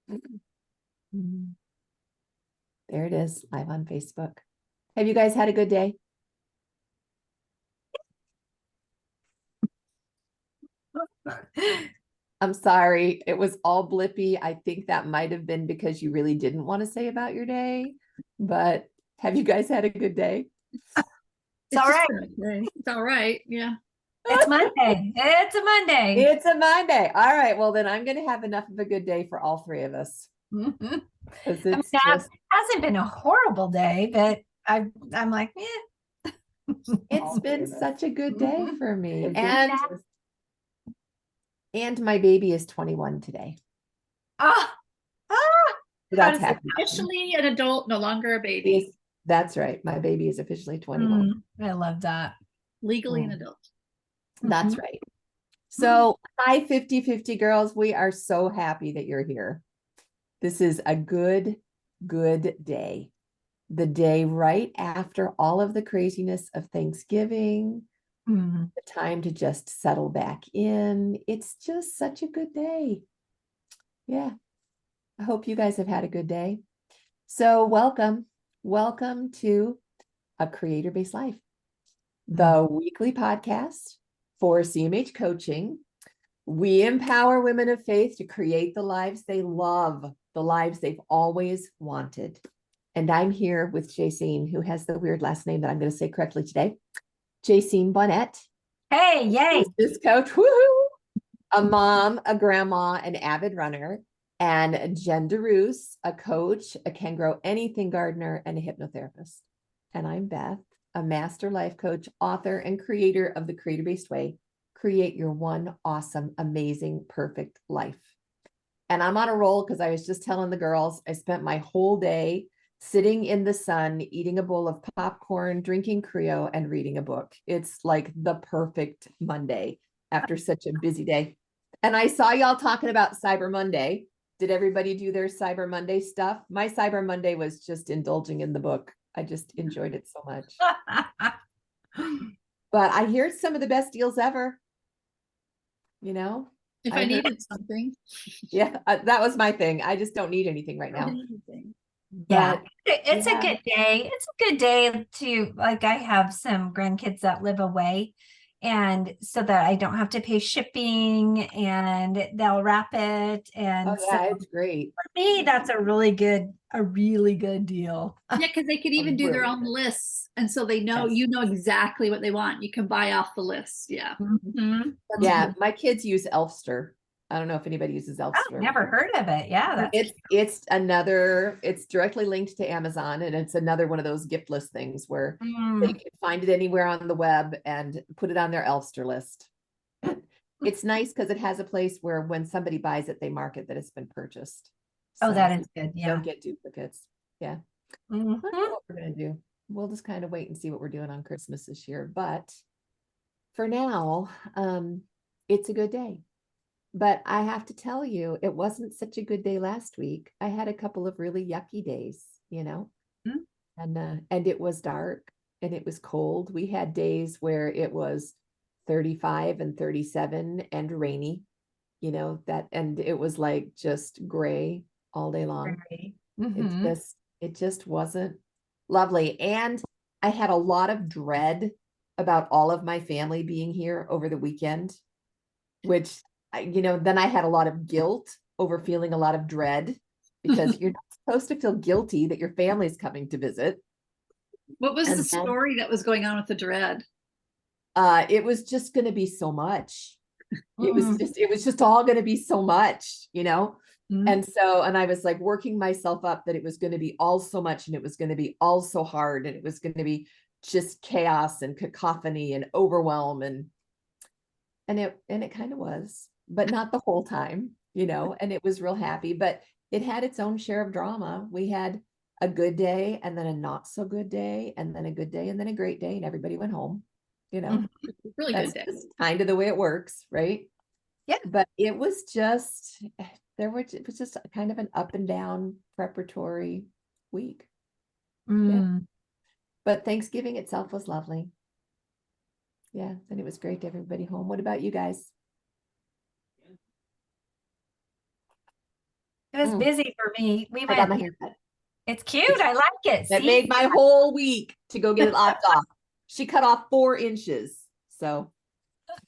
Mhm. There it is, live on Facebook. Have you guys had a good day? I'm sorry, it was all blippy. I think that might have been because you really didn't want to say about your day, but have you guys had a good day? It's all right. It's all right. Yeah. It's Monday. It's a Monday. It's a Monday. All right, well then I'm going to have enough of a good day for all three of us. Mhm. Because I mean, it's that just, hasn't been a horrible day, but I'm like, it's been such a good day for me. Yeah. And my baby is 21 today. ah, ah, So how that's does it happy. Officially an adult, no longer a baby. Yes, that's right. My baby is officially 21. I love that. Legally an adult. That's Mhm. right. So, hi 50/50 girls. We are so happy that you're here. This is a good day. The day right after all of the craziness of Thanksgiving, Mhm. the time to just settle back in. It's just such a good day. Yeah. I hope you guys have had a good day. So, welcome. Welcome to A Creator-Based Life, the weekly podcast for CMH coaching. We empower women of faith to create the lives they love, the lives they've always wanted. And I'm here with Jacine, who has the weird last name that I'm going to say correctly today. Jacine Bonnet, Hey, yay. this coach, woohoo! A mom, a grandma, an avid runner, and Jen DeRoos, a coach, a can grow anything gardener, and a hypnotherapist. And I'm Beth, a master life coach, author, and creator of The Creator-Based Way. Create your one awesome, amazing, perfect life. And I'm on a roll because I was just telling the girls, I spent my whole day sitting in the sun, eating a bowl of popcorn, drinking Creo, and reading a book. It's like the perfect Monday after such a busy day. And I saw y'all talking about Cyber Monday. Did everybody do their Cyber Monday stuff? My Cyber Monday was just indulging in the book. I just enjoyed it so much. But I hear it's some of the best deals ever. You know, If I needed something. yeah, that was my thing. I just don't need anything right now. Yeah, But it's yeah. a good day. It's a good day to, like, I have some grandkids that live away, and so that I don't have to pay shipping and they'll wrap it. Oh And so yeah, it's great. for me, that's a really good deal. Yeah, because they could even do their own lists. And so they know, Yes. you know exactly what they want. You can buy off the list. Yeah. Mhm. That's Yeah, good. my kids use Elfster. I don't know if anybody uses I've Elfster. never heard of it. Yeah, that's It's directly linked to Amazon, and it's another one of those gift list things where they can find it anywhere on the web and put it on their Elfster list. And it's nice because it has a place where when somebody buys it, they mark it that it's been purchased. Oh, So that is good. you Yeah. don't get duplicates. Yeah. I Mhm. don't know what we're gonna do. We'll just kind of wait and see what we're doing on Christmas this year. But for now, it's a good day. But I have to tell you, it wasn't such a good day last week. I had a couple of really yucky days, you know, Mhm. and it was dark and it was cold. We had days where it was 35 and 37 and rainy, you know, and it was like just gray all day long. Right. It Mhm. just it just wasn't lovely. And I had a lot of dread about all of my family being here over the weekend, which then I had a lot of guilt over feeling a lot of dread because you're not supposed to feel guilty that your family's coming to visit. What was the And then story that was going on with the dread? it was just going to be so much. Mhm. It was just all going to be so much, you know? Mhm. And I was like working myself up that it was going to be all so much and it was going to be all so hard and it was going to be just chaos and cacophony and overwhelm and it kind of was, but not the whole time, and it was real happy, but it had its own share of drama. We had a good day and then a not so good day and then a good day and then a great day and everybody went home. Mhm. Really That's good day. just kind of the way it works, right? Yeah. But it was just it was just kind of an up and down preparatory week. Yeah. Mm. But Thanksgiving itself was lovely. Yeah, and it was great to have everybody home. What about you guys? was Mm. busy for me. We I got my went, haircut. it's cute. I like it. That See? made my whole week to go get it lopped off. She cut off 4 inches. So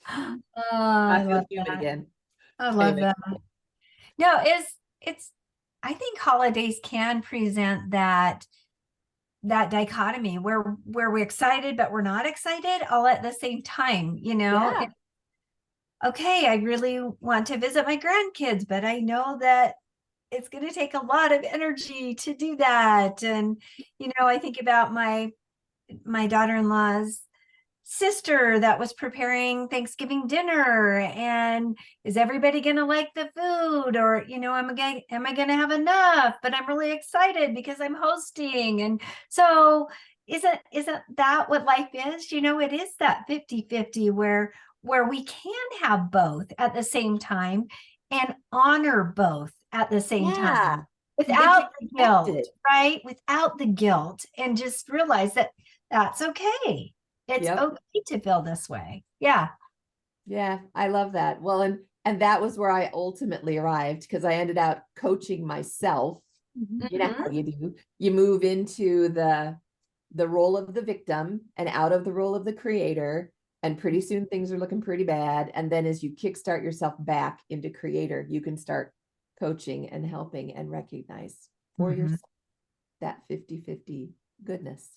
Oh, I I feel love human that. again. I love Anyway. that. No, it's I think holidays can present that dichotomy where we're excited but we're not excited all at the same time, you know. Yeah. Okay, I really want to visit my grandkids, but I know that it's going to take a lot of energy to do that. And I think about my daughter-in-law's sister that was preparing Thanksgiving dinner, and is everybody going to like the food, or am I going to have enough? But I'm really excited because I'm hosting. And so isn't that what life is? It is that 50-50 where we can have both at the same time and honor both at the same time without the guilt, right? Without the guilt, and just realize that that's okay. It's okay to feel this way. Yeah. Yeah, I love that. Well, and that was where I ultimately arrived, because I ended up coaching myself. You know how you do. You move into the role of the victim and out of the role of the creator, and pretty soon things are looking pretty bad. And then as you kickstart yourself back into creator, you can start coaching and helping and recognize for yourself that 50-50 goodness.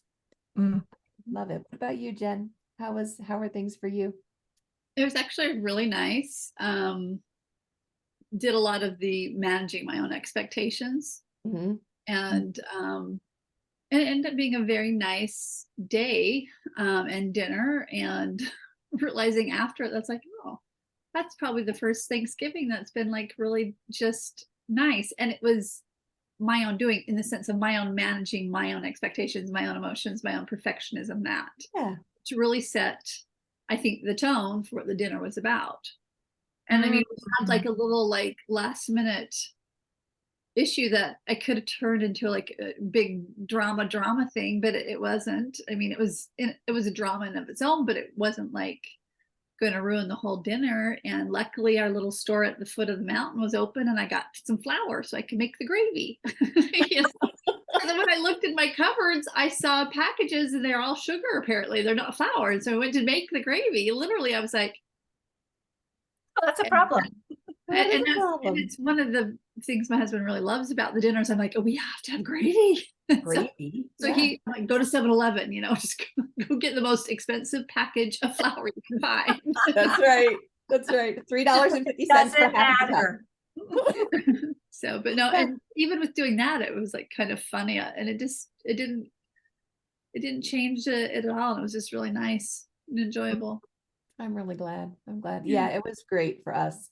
Love it. What about you, Jen? How are things for you? It was actually really nice. Did a lot of the managing my own expectations, and it ended up being a very nice day and dinner, and realizing after that's like, oh, that's probably the first Thanksgiving that's been like really just nice. And it was my own doing, in the sense of my own managing my own expectations, my own emotions, my own perfectionism, that to really set, I think, the tone for what the dinner was about. And I mean, we had like a little like last minute issue that I could have turned into like a big drama thing, but it wasn't. I mean, it was a drama in of its own, but it wasn't like going to ruin the whole dinner. And luckily our little store at the foot of the mountain was open, and I got some flour so I could make the gravy. And then when I looked in my cupboards, I saw packages and they're all sugar. Apparently they're not flour. And so I went to make the gravy. Literally I was like, oh, that's a problem. And it's one of the things my husband really loves about the dinners. I'm like, oh, we have to have gravy. Gravy. So he like, go to 7-Eleven, just go get the most expensive package of flour you can find. That's right. That's right. $3.50 for half a cup. So, but no, and even with doing that, it was like kind of funny, and it didn't change it at all. And it was just really nice and enjoyable. I'm really glad. I'm glad. Yeah, it was great for us.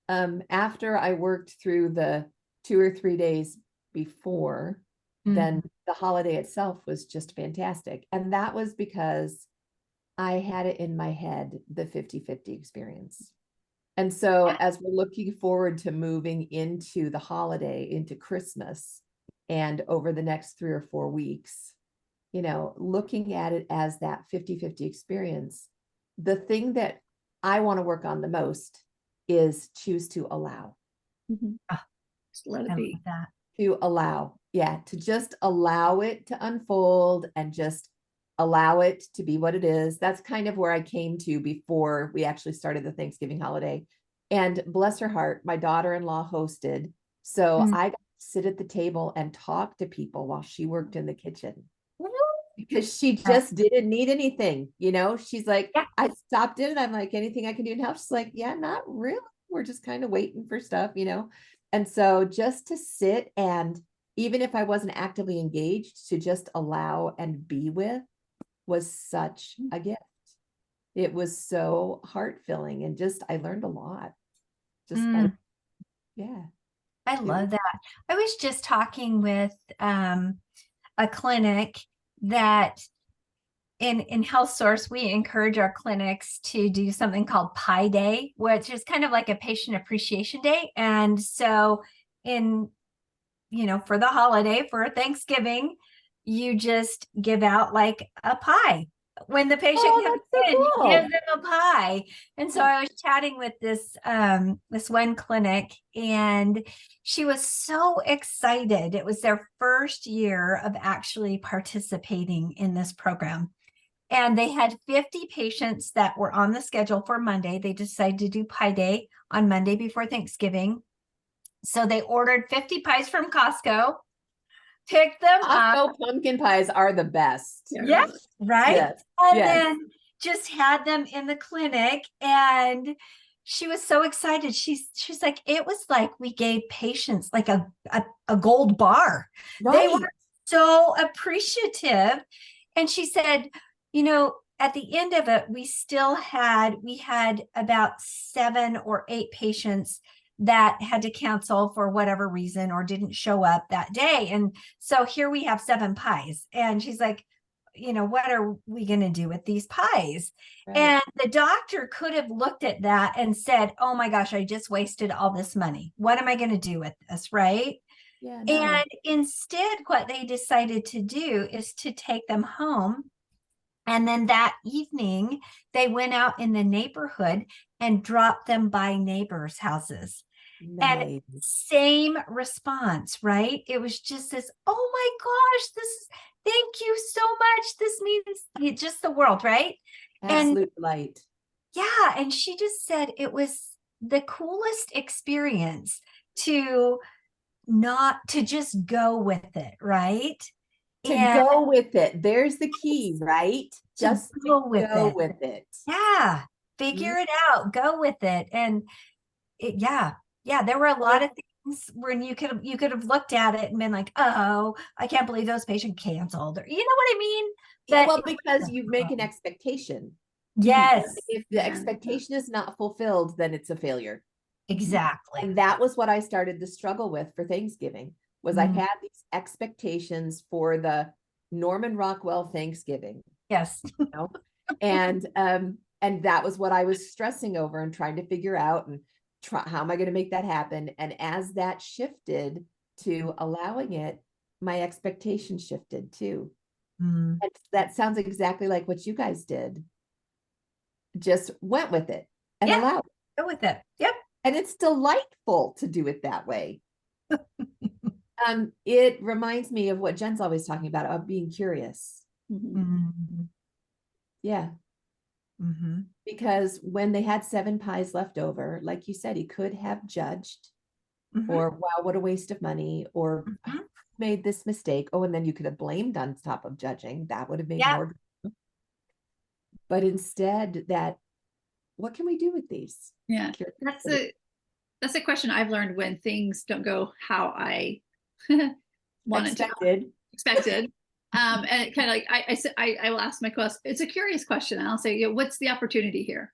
After I worked through the 2 or 3 days before, then the holiday itself was just fantastic. And that was because I had it in my head, the 50-50 experience. And so as we're looking forward to moving into the holiday, into Christmas, and over the next 3 or 4 weeks, looking at it as that 50-50 experience, the thing that I want to work on the most is choose to allow. Just let it be. To allow. Yeah. To just allow it to unfold and just allow it to be what it is. That's kind of where I came to before we actually started the Thanksgiving holiday. And bless her heart, my daughter-in-law hosted. So I got to sit at the table and talk to people while she worked in the kitchen. Because she just didn't need anything, she's like, I stopped in and I'm like, anything I can do to help? She's like, yeah, not really. We're just kind of waiting for stuff, And so just to sit, and even if I wasn't actively engaged, to just allow and be with was such a gift. It was so heart-filling, and I learned a lot. I love that. I was just talking with a clinic that in Health Source, we encourage our clinics to do something called Pi Day, which is kind of like a patient appreciation day. And so for the holiday, for Thanksgiving, you just give out like a pie when the patient Oh, comes that's so in, cool. give them a pie. And so I was chatting with this one clinic, and she was so excited. It was their first year of actually participating in this program. And they had 50 patients that were on the schedule for Monday. They decided to do Pie Day on Monday before Thanksgiving. So they ordered 50 pies from Costco, picked them up. Costco pumpkin pies are the best. Yes, right? Yes. And Yes. then just had them in the clinic, and she was so excited. She's like, it was like we gave patients like a gold bar. They Right. were so appreciative. And she said, at the end of it, we had about 7 or 8 patients that had to cancel for whatever reason or didn't show up that day. And so here we have 7 pies. And she's like, what are we going to do with these pies? Right. And the doctor could have looked at that and said, oh my gosh, I just wasted all this money. What am I going to do with this? Right. Yeah, no. And instead, what they decided to do is to take them home. And then that evening, they went out in the neighborhood and dropped them by neighbors' houses. Nice. And same response, right? It was just this, oh my gosh, thank you so much. This means just the world, right? Absolute delight. Yeah. And she just said it was the coolest experience to just go with it, right? To go with it. There's the key, right? Just to go with it. Yeah. Figure it out. Go with it. And there were a lot of things when you could have looked at it and been like, oh, I can't believe those patients canceled, or you know what I mean? Yeah, well, because you make an expectation. Yes. If the expectation is not fulfilled, then it's a failure. Exactly. And that was what I started to struggle with for Thanksgiving, was I had these expectations for the Norman Rockwell Thanksgiving. Yes. And that was what I was stressing over and trying to figure out and how am I going to make that happen? And as that shifted to allowing it, my expectations shifted too. And that sounds exactly like what you guys did. Just went with it and allowed it. Go with it. Yep. And it's delightful to do it that way. It reminds me of what Jen's always talking about being curious. Yeah. Because when they had 7 pies left over, like you said, he could have judged or, wow, what a waste of money, or made this mistake. Oh, and then you could have blamed on top of judging. That would have made more. But instead, what can we do with these? Yeah, that's a question I've learned when things don't go how I expected. And it kind of like I will ask my question. It's a curious question. I'll say, what's the opportunity here?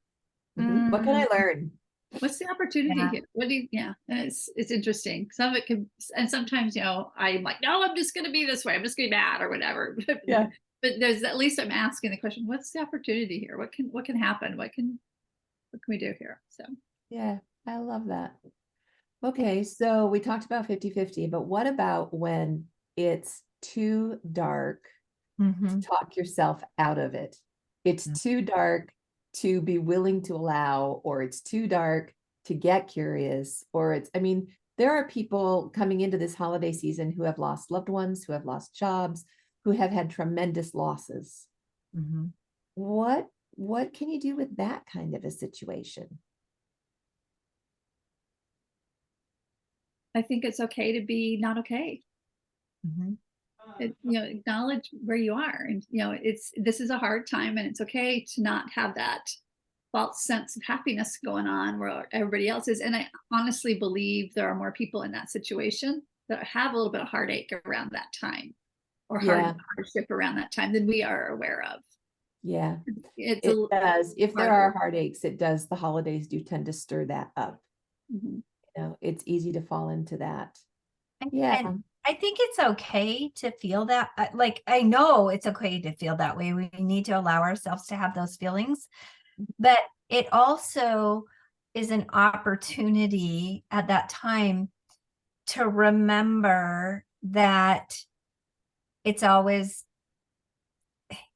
What can I learn? What's the opportunity here? What do you? Yeah, and it's interesting. Some of it can, and sometimes I'm like, no, I'm just going to be this way. I'm just going to be mad or whatever. Yeah. But there's at least I'm asking the question: what's the opportunity here? What can happen? What can we do here? So yeah, I love that. Okay, so we talked about 50-50, but what about when it's too dark to talk yourself out of it? It's too dark to be willing to allow, or it's too dark to get curious, or there are people coming into this holiday season who have lost loved ones, who have lost jobs, who have had tremendous losses. What can you do with that kind of a situation? I think it's okay to be not okay. Acknowledge where you are, and this is a hard time, and it's okay to not have that false sense of happiness going on where everybody else is. And I honestly believe there are more people in that situation that have a little bit of heartache around that time, or hardship around that time, than we are aware of. Yeah, it does. If there are heartaches, it does. The holidays do tend to stir that up. It's easy to fall into that. And I think it's okay to feel that. Like, I know it's okay to feel that way. We need to allow ourselves to have those feelings, but it also is an opportunity at that time to remember that it's always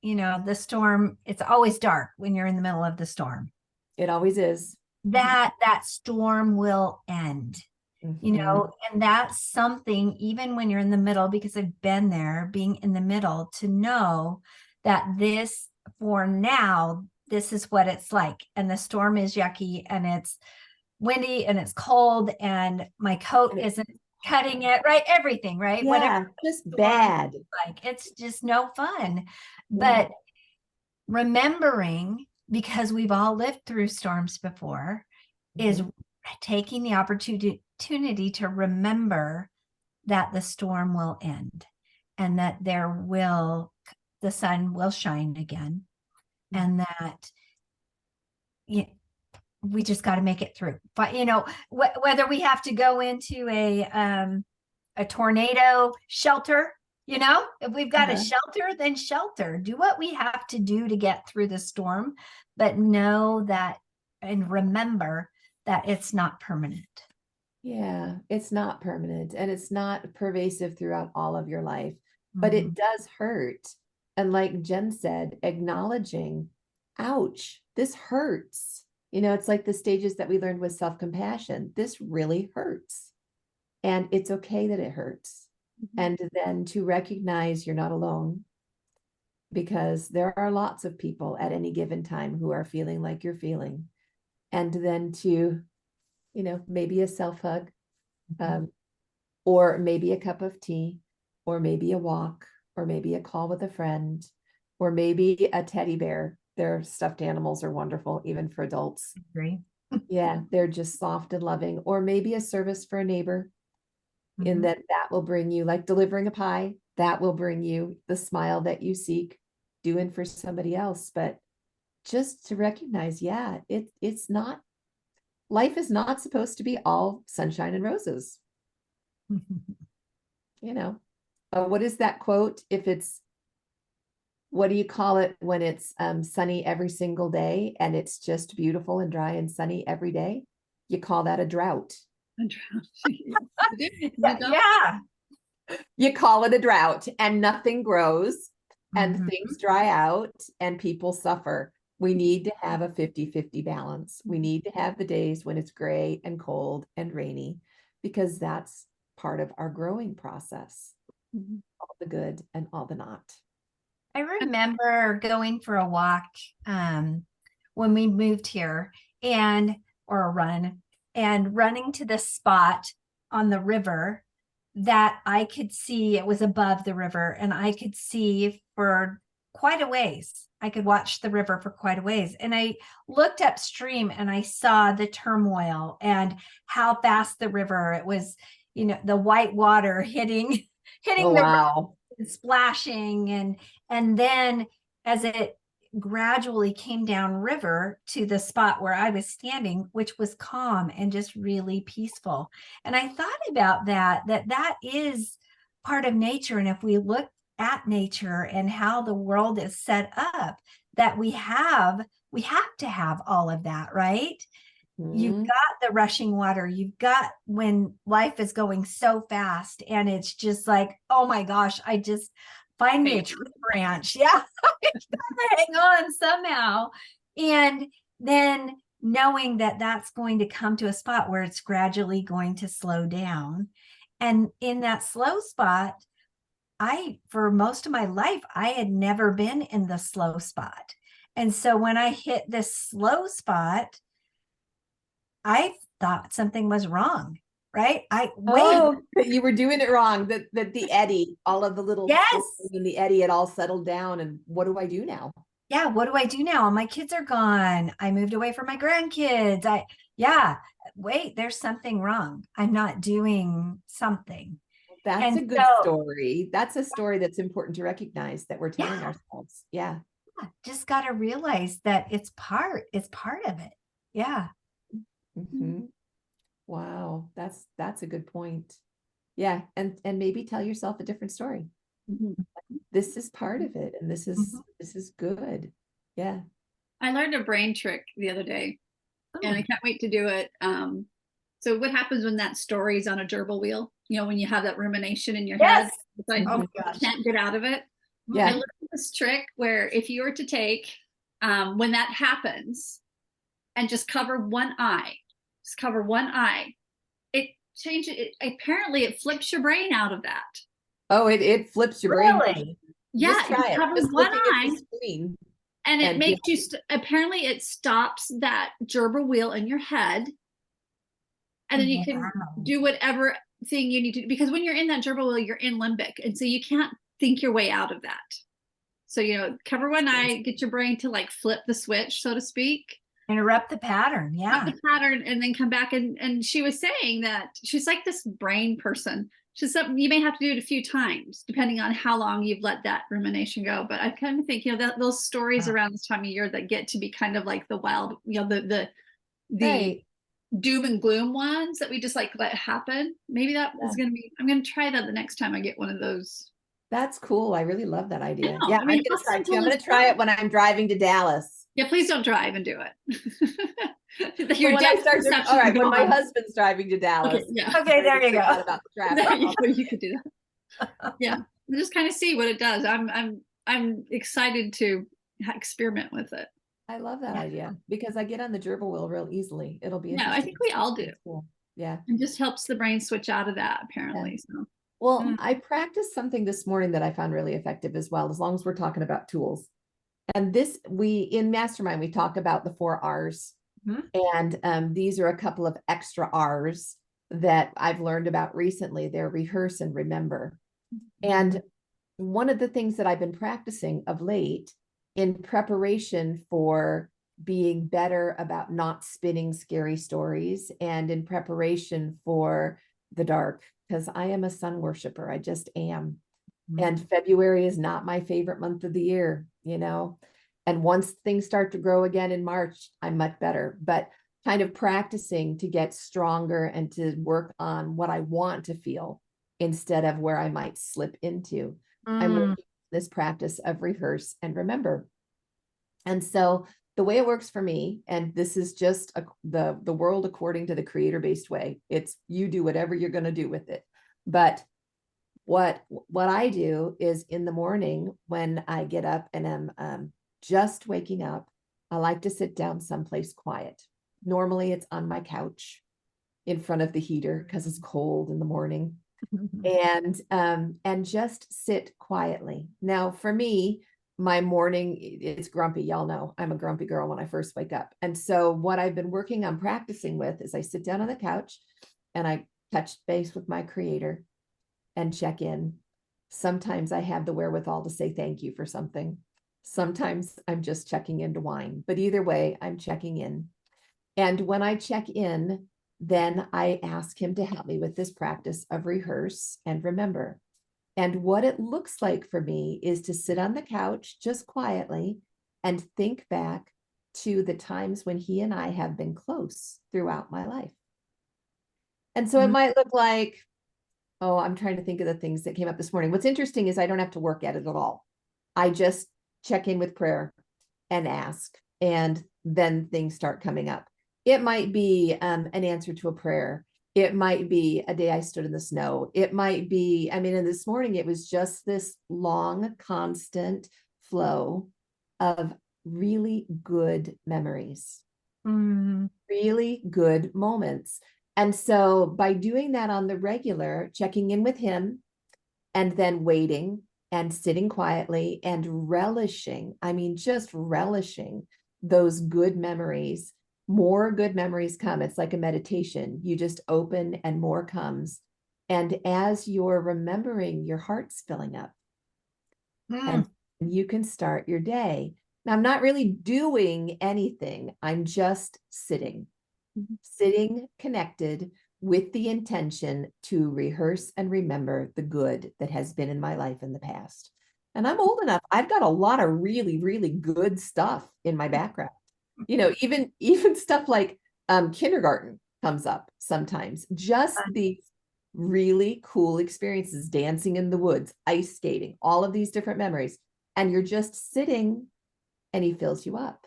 the storm, it's always dark when you're in the middle of the storm. It always is. That storm will end. Mhm. And that's something, even when you're in the middle, because I've been there, being in the middle, to know that this, for now, this is what it's like. And the storm is yucky and it's windy and it's cold and my coat And isn't cutting it, right? Everything, right? Whatever yeah, just storm bad. is like, it's just no fun. Yeah. But remembering, because we've all lived through storms before, is Mhm. taking the opportunity to remember that the storm will end and that the sun will shine again, and that we just got to make it through. But whether we have to go into a tornado shelter, if we've got a Uh-huh. shelter, then shelter. Do what we have to do to get through the storm, but know that and remember that it's not permanent. Yeah, it's not permanent and it's not pervasive throughout all of your life, but Mhm. it does hurt. And like Jen said, acknowledging, ouch, this hurts. It's like the stages that we learned with self-compassion. This really hurts. And it's okay that it hurts. Mhm. And then to recognize you're not alone, because there are lots of people at any given time who are feeling like you're feeling. And then to, maybe a self hug, um, or maybe a cup of tea, or maybe a walk, or maybe a call with a friend, or maybe a teddy bear. Their stuffed animals are wonderful, even for adults. Agree. Yeah, they're just soft and loving, or maybe a service for a neighbor, in Mhm. that will bring you, like delivering a pie, that will bring you the smile that you seek, doing for somebody else. But just to recognize, yeah, it's not, life is not supposed to be all sunshine and roses. you know what is that quote? If it's, what do you call it when it's sunny every single day and it's just beautiful and dry and sunny every day? You call that a drought. A drought. Yeah. Yeah, yeah. You call it a drought, and nothing grows and Mhm. things dry out and people suffer. We need to have a 50-50 balance. We need to have the days when it's gray and cold and rainy, because that's part of our growing process. Mhm. All the good and all the not. I remember going for a walk when we moved here, or a run, and running to the spot on the river that I could see. It was above the river and I could see for quite a ways. I could watch the river for quite a ways. And I looked upstream and I saw the turmoil and how fast the river, it was, the white water hitting Oh, the wow. splashing, and then as it gradually came down river to the spot where I was standing, which was calm and just really peaceful. And I thought about that is part of nature. And if we look at nature and how the world is set up, that we have to have all of that, right? You've Mhm. got the rushing water. You've got when life is going so fast and it's just like, oh my gosh, I just find me a tree branch. Yeah. I hang on somehow. And then knowing that that's going to come to a spot where it's gradually going to slow down. And in that slow spot, for most of my life, I had never been in the slow spot. And so when I hit this slow spot, I thought something was wrong, right? Wait, Oh, that you were doing it wrong. That the eddy, all of the little swirling yes. in the eddy had all settled down. And what do I do now? Yeah, what do I do now? My kids are gone. I moved away from my grandkids. Yeah, wait, there's something wrong. I'm not doing something. That's And a good so, story. That's a story that's important to recognize that we're telling yeah, ourselves. Yeah. just got to realize that it's part of it. Yeah. Hmm. Wow. That's a good point. Yeah. And maybe tell yourself a different story. Mhm. This is part of it, and Mhm. this is good. Yeah. I learned a brain trick the other day, and I Oh, can't wait to do it. So what happens when that story's on a gerbil wheel? When you have that rumination in your head, yes. it's like Oh Mhm. my you gosh. can't get out of it. Yeah. I learned this trick where if you were to take, when that happens, and just cover one eye, it changes it. Apparently it flips your brain out of that. Oh, it flips your brain. Really? Yeah, Just try you it. cover Just one looking at eye the screen. and it and makes you apparently it stops that gerbil wheel in your head, and then you can Wow. do whatever thing you need to do, because when you're in that gerbil wheel, you're in limbic, and so you can't think your way out of that. So, cover one eye, get your brain to like flip the switch, so to speak. Interrupt the pattern. Yeah. The pattern, and then come back. And she was saying that she's like this brain person. She's something you may have to do it a few times, depending on how long you've let that rumination go. But I kind of think, that those stories around this time of year that get to be kind of like the wild, the Right. doom and gloom ones that we just like let happen. Maybe that is going to be, I'm going to try that the next time I get one of those. That's cool. I really love that idea. know. Yeah, I mean, I'm gonna how try too. simple I'm gonna is try that? it when I'm driving to Dallas. Yeah, please don't drive and do it. But Your when I depth start to, perception all right, is when my gone. husband's driving to Dallas. Okay, yeah. Okay, there you freak out go. about the traffic. There you go. You could do that. Yeah, we'll just kind of see what it does. I'm excited to experiment with it. I love that idea because I get on the gerbil wheel real easily. It'll be Yeah, interesting. I think we all do. It's cool. Yeah. It just helps the brain switch out of that, apparently. So Well, I practiced something this morning that I found really effective as well, as long as we're talking about tools. And this, in Mastermind, we talk about the 4 R's. And these are a couple of extra R's that I've learned about recently. They're rehearse and remember. And one of the things that I've been practicing of late in preparation for being better about not spinning scary stories and in preparation for the dark, because I am a sun worshiper. I just am. And February is not my favorite month of the year, And once things start to grow again in March, I'm much better. But kind of practicing to get stronger and to work on what I want to feel instead of where I might slip into. I'm working this practice of rehearse and remember. And so the way it works for me, and this is just the world according to the creator-based way, it's you do whatever you're going to do with it. But what I do is in the morning when I get up and I'm just waking up, I like to sit down someplace quiet. Normally it's on my couch in front of the heater because it's cold in the morning. And just sit quietly. Now for me, my morning is grumpy. Y'all know I'm a grumpy girl when I first wake up. And so what I've been working on practicing with is I sit down on the couch and I touch base with my creator and check in. Sometimes I have the wherewithal to say thank you for something. Sometimes I'm just checking in to whine, but either way, I'm checking in. And when I check in, then I ask him to help me with this practice of rehearse and remember. And what it looks like for me is to sit on the couch just quietly and think back to the times when he and I have been close throughout my life. And so it might look like, oh, I'm trying to think of the things that came up this morning. What's interesting is I don't have to work at it at all. I just check in with prayer and ask, and then things start coming up. It might be an answer to a prayer. It might be a day I stood in the snow. It might be, and this morning it was just this long, constant flow of really good memories, really good moments. And so by doing that on the regular, checking in with him and then waiting and sitting quietly and relishing, just relishing those good memories, more good memories come. It's like a meditation. You just open and more comes. And as you're remembering, your heart's filling up and you can start your day. Now, I'm not really doing anything. I'm just sitting connected with the intention to rehearse and remember the good that has been in my life in the past. And I'm old enough. I've got a lot of really, really good stuff in my background. Even stuff like kindergarten comes up sometimes. Just these really cool experiences, dancing in the woods, ice skating, all of these different memories. And you're just sitting and he fills you up.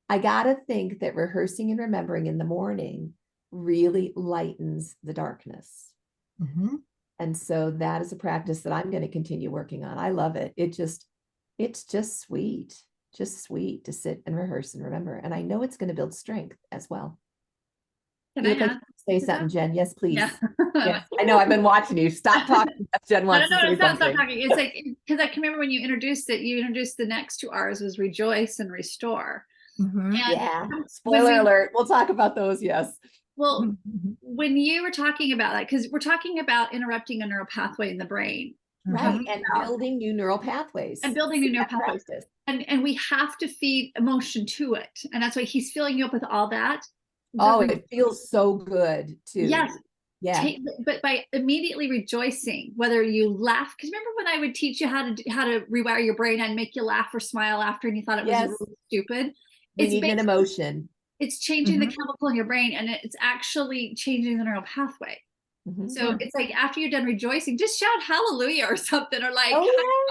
I got to think that rehearsing and remembering in the morning really lightens the darkness. And so that is a practice that I'm going to continue working on. I love it. It's just sweet to sit and rehearse and remember. And I know it's going to build strength as well. Can You I look like add you say to something, that? Jen. Yes, please. Yeah. Yes. I know I've been watching you. Stop talking. Jen No, no, wants to no, say stop something. talking. It's like, because I can remember when you introduced it, you introduced the next 2 R's was rejoice and restore. Mhm. And Yeah. when Spoiler we, alert. We'll talk about those. Yes. well, when you were talking about that, because we're talking about interrupting a neural pathway in the brain. Right. Mhm. And building new neural pathways. And building new neural That pathways. practice. And we have to feed emotion to it. And that's why he's filling you up with all that. Oh, it feels so good too. Yes. Yeah. But by immediately rejoicing, whether you laugh, because remember when I would teach you how to rewire your brain and make you laugh or smile after, and you thought it was Yes. really stupid. We It's need an emotion. It's changing the Mhm. chemical in your brain, and it's actually changing the neural pathway. Mhm. So it's like after you're done rejoicing, just shout hallelujah or something, or like Oh,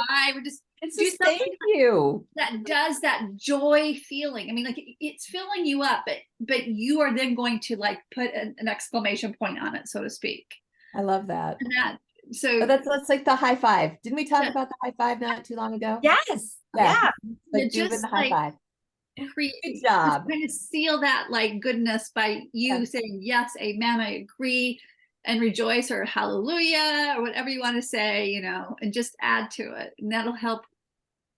high five, or just it's do just something thank you. that does that joy feeling. I mean, like it's filling you up, but you are then going to like put an exclamation point on it, so to speak. I love that. And that, Oh, so that's like the high five. Didn't we talk yeah, about the high five not too long ago? Yes. Yeah. Yeah. Like you doing just the high like five. create, Good job. kind of seal that like goodness by you Yeah. saying yes, amen, I agree, and rejoice or hallelujah or whatever you want to say, and just add to it, and that'll help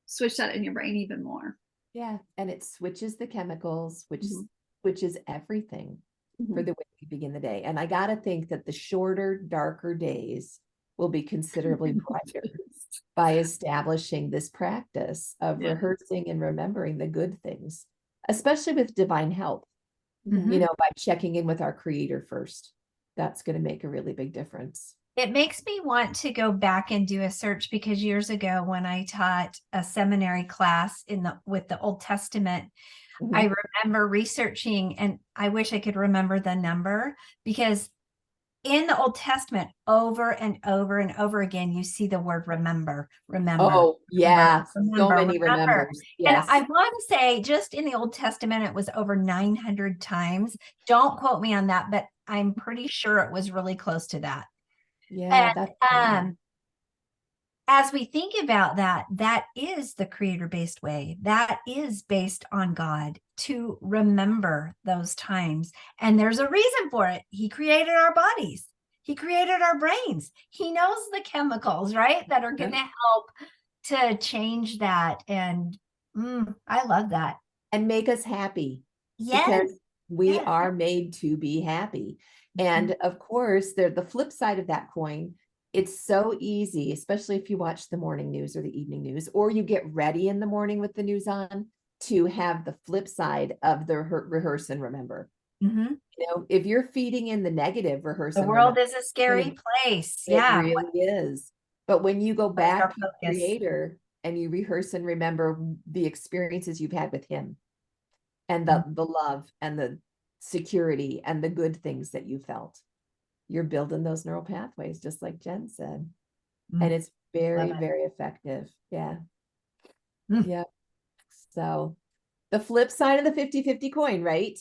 switch that in your brain even more. Yeah. And it switches the chemicals, which Mhm. switches everything for Mhm. the way you begin the day. And I got to think that the shorter, darker days will be considerably brighter by establishing this practice of Yeah. rehearsing and remembering the good things, especially with divine help, Mhm. by checking in with our creator first. That's going to make a really big difference. It makes me want to go back and do a search, because years ago when I taught a seminary class with the Old Testament, Mhm. I remember researching, and I wish I could remember the number, because in the Old Testament, over and over and over again, you see the word remember, remember. Oh, yeah. So remember, many remember. remembers. And Yes. I want to say just in the Old Testament, it was over 900 times. Don't quote me on that, but I'm pretty sure it was really close to that. Yeah, And that's as we think about that, that is the creator-based way. That is based on God, to remember those times. And there's a reason for it. He created our bodies. He created our brains. He knows the chemicals, right, that are going to help to change that. And I love that. and make us happy. Yes. Because we Yes. are made to be happy. And of course, the flip side of that coin, it's so easy, especially if you watch the morning news or the evening news, or you get ready in the morning with the news on, to have the flip side of the rehearse and remember. Mhm. If you're feeding in the negative, rehearse The and world remember, is a scary place. it Yeah. really is. But when you go What is our back to the focus? creator and you rehearse and remember the experiences you've had with him, and the love and the security and the good things that you felt, you're building those neural pathways, just like Jen said. And it's very, Love it. very effective. Yeah. Mm. Yeah. So the flip side of the 50-50 coin, right?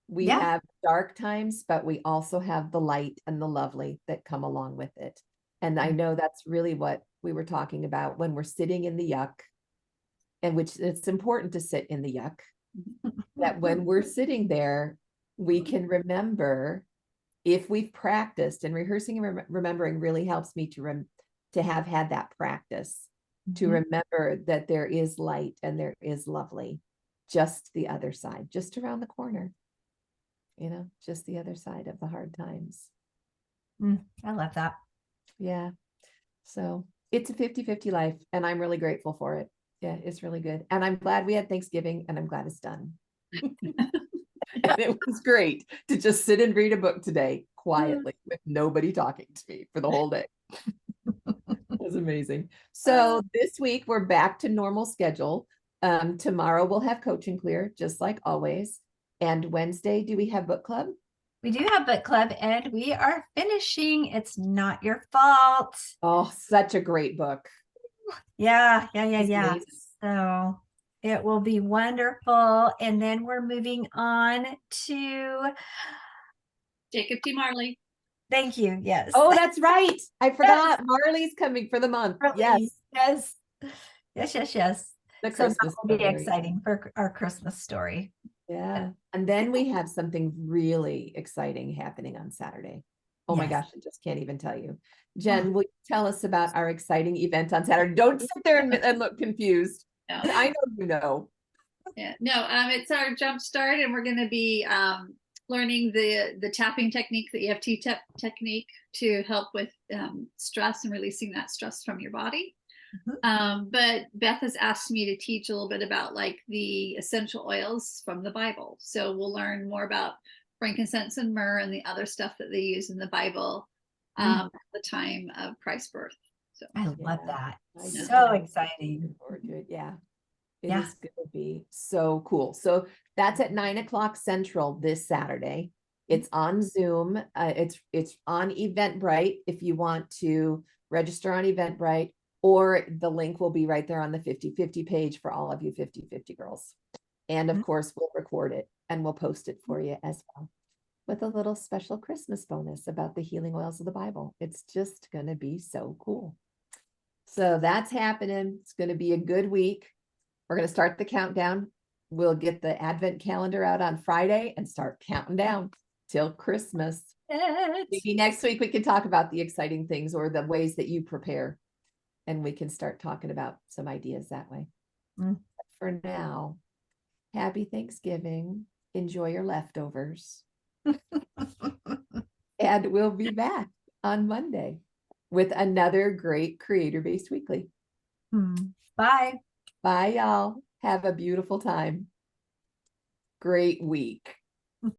We Yeah. have dark times, but we also have the light and the lovely that come along with it. And I know that's really what we were talking about when we're sitting in the yuck, and which it's important to sit in the yuck, that when we're sitting there, we can remember, if we've practiced, and rehearsing and remembering really helps me to have had that practice, to remember that there is light and there is lovely, just the other side, just around the corner, just the other side of the hard times. I love that. Yeah. So it's a 50-50 life, and I'm really grateful for it. Yeah, it's really good. And I'm glad we had Thanksgiving, and I'm glad it's done. And it was great to just sit and read a book today quietly with nobody talking to me for the whole day. It was amazing. So this week we're back to normal schedule. Tomorrow we'll have Coach and Clear, just like always. And Wednesday, do we have book club? We do have book club, and we are finishing It's Not Your Fault. Oh, such a great book. Yeah. It's amazing. So it will be wonderful. And then we're moving on to Jacob T. Marley. Thank you. Yes. Oh, that's right. I forgot. Marley's coming for the month. Yes. Yes. Yes. The So that Christmas will be story. exciting for our Christmas story. Yeah. And then we have something really exciting happening on Saturday. Oh my gosh, I just can't even tell you. Jen, will you tell us about our exciting event on Saturday? Don't sit there and look confused. No. I know you know. Yeah, no, it's our jump start, and we're going to be learning the tapping technique, the EFT technique, to help with stress and releasing that stress from your body. But Beth has asked me to teach a little bit about like the essential oils from the Bible. So we'll learn more about frankincense and myrrh and the other stuff that they use in the Bible at the time of Christ's birth. So I love that. I So know. exciting. Looking forward to it. Yeah. It Yeah. is going to be so cool. So that's at 9:00 Central this Saturday. It's on Zoom. It's on Eventbrite if you want to register on Eventbrite, or the link will be right there on the 50/50 page for all of you 50/50 girls. And of course, we'll record it and we'll post it for you as well, with a little special Christmas bonus about the healing oils of the Bible. It's just going to be so cool. So that's happening. It's going to be a good week. We're going to start the countdown. We'll get the Advent calendar out on Friday and start counting down till Christmas. Maybe next week we can talk about the exciting things or the ways that you prepare, and we can start talking about some ideas that way. But for now, happy Thanksgiving. Enjoy your leftovers. And we'll be back on Monday with another great Creator-Based Weekly. Bye. Bye, y'all. Have a beautiful time. Great week.